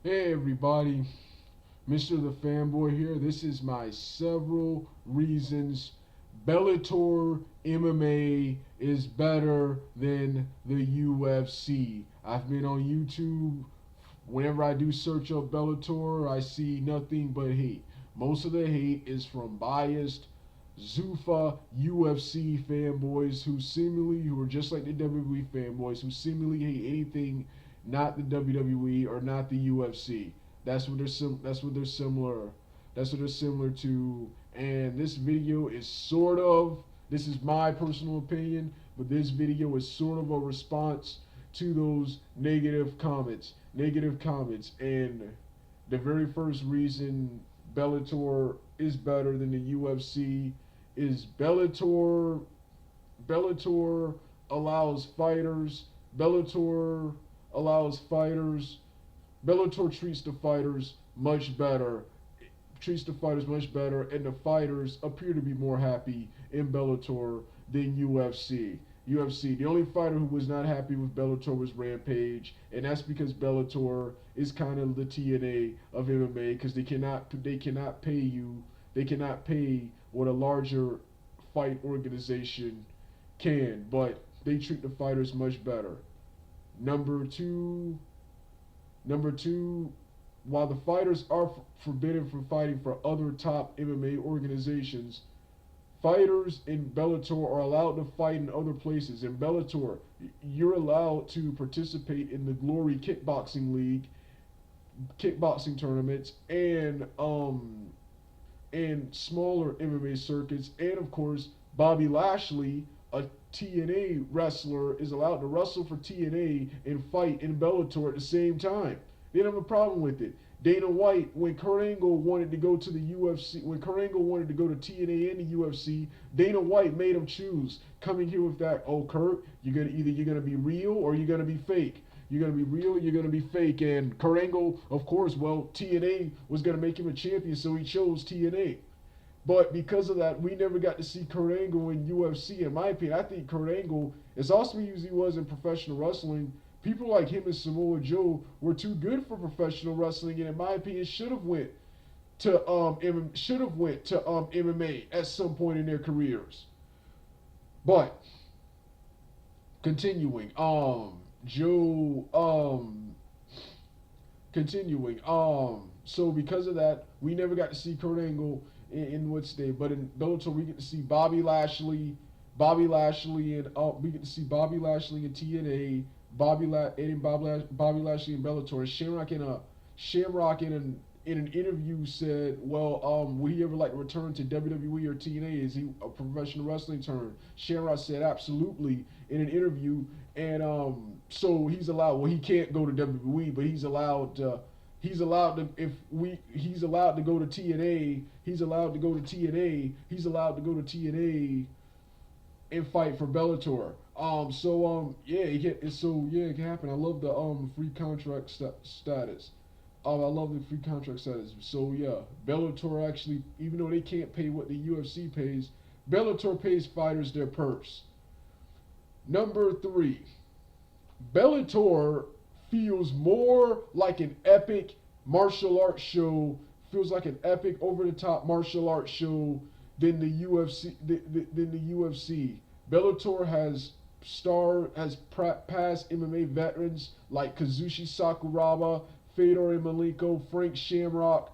Hey everybody, Mr. The Fanboy here. This is my several reasons Bellator MMA is better than the UFC. I've been on YouTube. Whenever I do search up Bellator, I see nothing but hate. Most of the hate is from biased Zuffa UFC fanboys who are just like the WWE fanboys, who seemingly hate anything not the WWE or not the UFC. That's what they're similar. That's what they're similar to. And this video is sort of, this is my personal opinion, but this video is sort of a response to those negative comments. Negative comments. And the very first reason Bellator is better than the UFC is Bellator allows fighters Bellator allows fighters Bellator treats the fighters much better, and the fighters appear to be more happy in Bellator than UFC. UFC. The only fighter who was not happy with Bellator was Rampage, and that's because Bellator is kind of the TNA of MMA because they cannot pay what a larger fight organization can, but they treat the fighters much better. Number two, Number two, while the fighters are forbidden from fighting for other top MMA organizations, fighters in Bellator are allowed to fight in other places. In Bellator, you're allowed to participate in the Glory Kickboxing League, kickboxing tournaments, and smaller MMA circuits, and of course, Bobby Lashley, a TNA wrestler, is allowed to wrestle for TNA and fight in Bellator at the same time. They don't have a problem with it. Dana White, when Kurt Angle wanted to go to the UFC, when Kurt Angle wanted to go to TNA and the UFC, Dana White made him choose. Coming here with that, oh Kurt, you're gonna be real or you're gonna be fake. You're gonna be real, or you're gonna be fake. And Kurt Angle, of course, well, TNA was gonna make him a champion, so he chose TNA. But because of that, we never got to see Kurt Angle in UFC. In my opinion, I think Kurt Angle, as awesome as he was in professional wrestling, people like him and Samoa Joe were too good for professional wrestling, and in my opinion, should have went to MMA at some point in their careers. But continuing, Joe, continuing, so because of that, we never got to see Kurt Angle in what's there. But in Bellator, we get to see Bobby Lashley, and we get to see Bobby Lashley in TNA, Bobby Lashley in Bellator. Shamrock in an interview said, "Well, would he ever like to return to WWE or TNA? Is he a professional wrestling turn?" Shamrock said, "Absolutely," in an interview, and so he's allowed. Well, he can't go to WWE, but he's allowed. He's allowed to if we he's allowed to go to TNA. He's allowed to go to TNA. He's allowed to go to TNA and fight for Bellator. Yeah, it can happen. I love the free contract status. I love the free contract status. So yeah, Bellator actually, even though they can't pay what the UFC pays, Bellator pays fighters their purse. Number three, Bellator feels more like an epic martial arts show, feels like an epic over the top martial arts show than the UFC. Than the UFC. Bellator has past MMA veterans like Kazushi Sakuraba, Fedor Emelianenko, Frank Shamrock,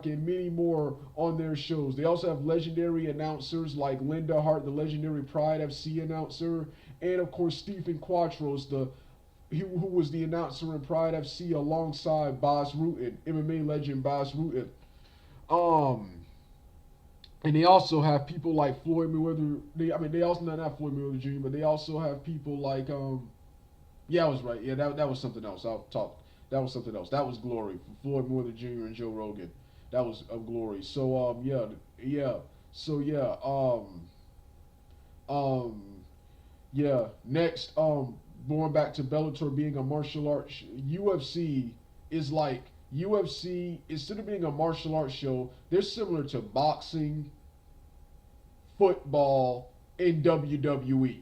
and many more on their shows. They also have legendary announcers like Linda Hart, the legendary Pride FC announcer, and of course Stephen Quattros, who was the announcer in Pride FC alongside Bas Rutten, MMA legend Bas Rutten. Um, and they also have people like Floyd Mayweather. They also not Floyd Mayweather Jr., but they also have people like yeah, I was right. Yeah, that was something else. I'll talk. That was something else. That was Glory for Floyd Mayweather Jr. and Joe Rogan. That was a Glory. So yeah. So um yeah. Next going back to Bellator being a martial arts, UFC is like UFC instead of being a martial arts show, they're similar to boxing, football, and WWE.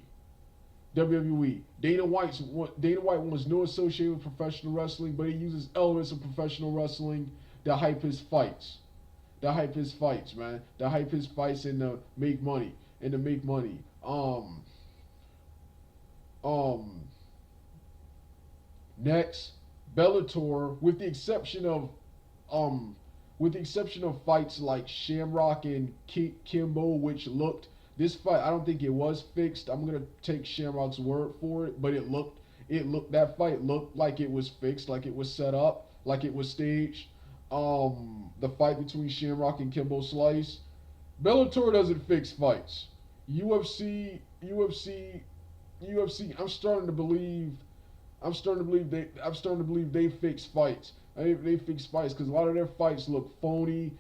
WWE. Dana White wants no association with professional wrestling, but he uses elements of professional wrestling to hype his fights. To hype his fights, man. To hype his fights and to make money. And to make money. Um Next, Bellator, with the exception of fights like Shamrock and Kimbo, which looked this fight, I don't think it was fixed. I'm gonna take Shamrock's word for it, but that fight looked like it was fixed, like it was set up, like it was staged. The fight between Shamrock and Kimbo Slice. Bellator doesn't fix fights. UFC. I'm starting to believe they fix fights. They fix fights because a lot of their fights look phony,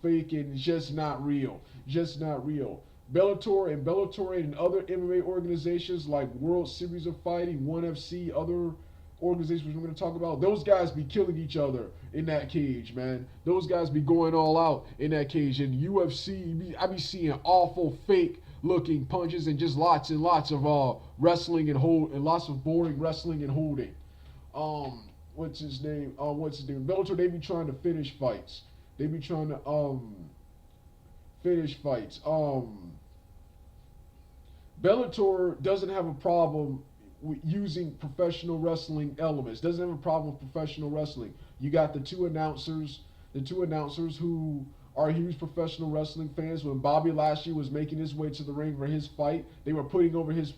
fake, and just not real. Just not real. Bellator and other MMA organizations like World Series of Fighting, ONE FC, other organizations we're going to talk about, those guys be killing each other in that cage, man. Those guys be going all out in that cage. And UFC, I be seeing awful fake looking punches and just lots and lots of wrestling and lots of boring wrestling and holding. What's his name? Bellator, they be trying to finish fights. They be trying to finish fights. Bellator doesn't have a problem with using professional wrestling elements. Doesn't have a problem with professional wrestling. You got the two announcers who are huge professional wrestling fans. When Bobby Lashley was making his way to the ring for his fight, they were putting over his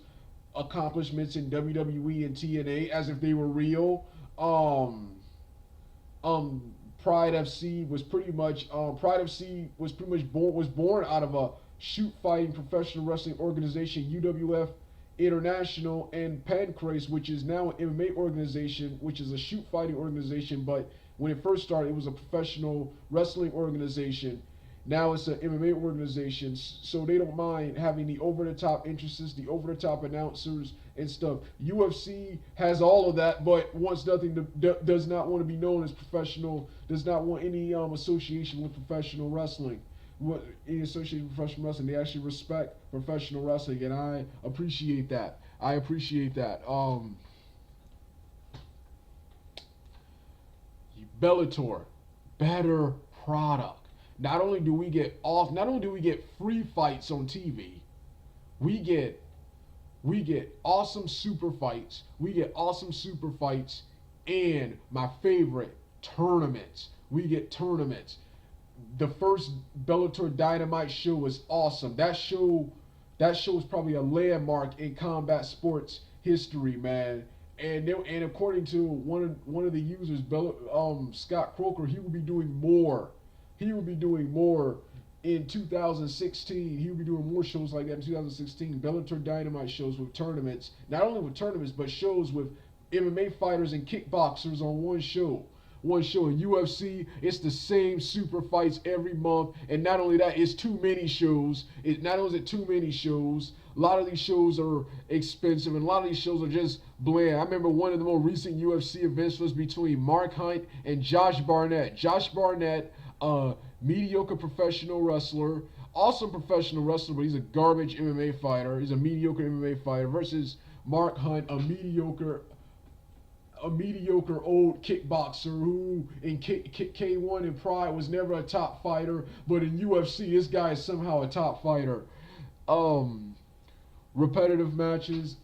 accomplishments in WWE and TNA as if they were real. Pride FC was pretty much born out of a shoot fighting professional wrestling organization, UWF International, and Pancrase, which is now an MMA organization, which is a shoot fighting organization, but when it first started, it was a professional wrestling organization. Now it's an MMA organization, so they don't mind having the over-the-top entrances, the over-the-top announcers and stuff. UFC has all of that, but wants nothing to, does not want to be known as professional, does not want any association with professional wrestling. Any association with professional wrestling, they actually respect professional wrestling, and I appreciate that. Bellator, better product. Not only do we get free fights on TV, we get awesome super fights. And my favorite, tournaments. We get tournaments. The first Bellator Dynamite show was awesome. That show is probably a landmark in combat sports history, man. And according to one of the users, Scott Croker, he will be doing more. In 2016. He will be doing more shows like that in 2016. Bellator Dynamite shows with tournaments. Not only with tournaments, but shows with MMA fighters and kickboxers on one show. In UFC, it's the same super fights every month. And not only that, it's too many shows. A lot of these shows are expensive, and a lot of these shows are just bland. I remember one of the more recent UFC events was between Mark Hunt and Josh Barnett. Josh Barnett, mediocre professional wrestler, awesome professional wrestler, but he's a garbage MMA fighter. He's a mediocre MMA fighter versus Mark Hunt, a mediocre old kickboxer who in K1 and Pride was never a top fighter, but in UFC this guy is somehow a top fighter. Repetitive matches,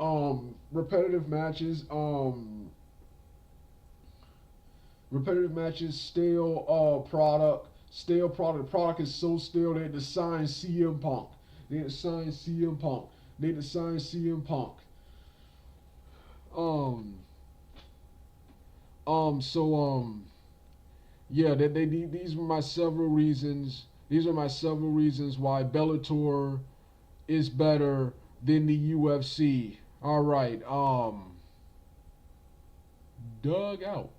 stale product. The product is so stale they had to sign CM Punk. Yeah, these were my several reasons. Why Bellator is better than the UFC. All right, Doug out.